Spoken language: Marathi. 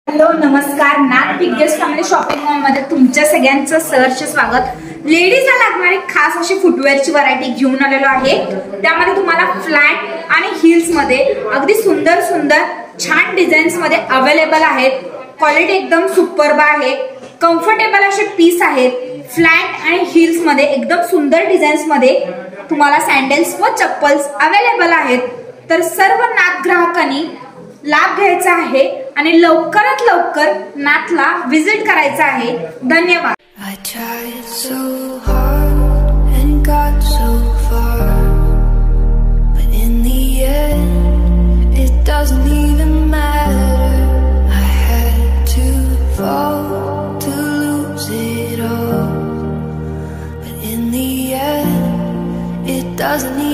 हॅलो नमस्कार, नाथ बिगेस्ट फॅमिली शॉपिंग मॉल मध्ये तुमच्या सगळ्यांचं सहर्ष स्वागत। लेडीजला लागणारी खास अशी फुटवेअरची व्हरायटी घेऊन आलेलो आहे। त्यामध्ये तुम्हाला फ्लॅट आणि हिल्स मध्ये अगदी सुंदर सुंदर छान डिझाईन्स मध्ये अवेलेबल आहेत। क्वालिटी एकदम सुपर्ब आहे। कम्फर्टेबल असे पीस आहेत। फ्लॅट आणि हिल्स मध्ये एकदम सुंदर डिझाईन्स मध्ये तुम्हाला सॅन्डल्स व चप्पल्स अवेलेबल आहेत। तर सर्व नाथ ग्राहकांनी लाभ घ्यायचा आहे आणि लवकरात लवकर नाथला विजिट करायचा आहे। धन्यवाद। I tried so hard and got so far, but in the end it doesn't even matter. I had to fall to lose it all, but in the end it doesn't even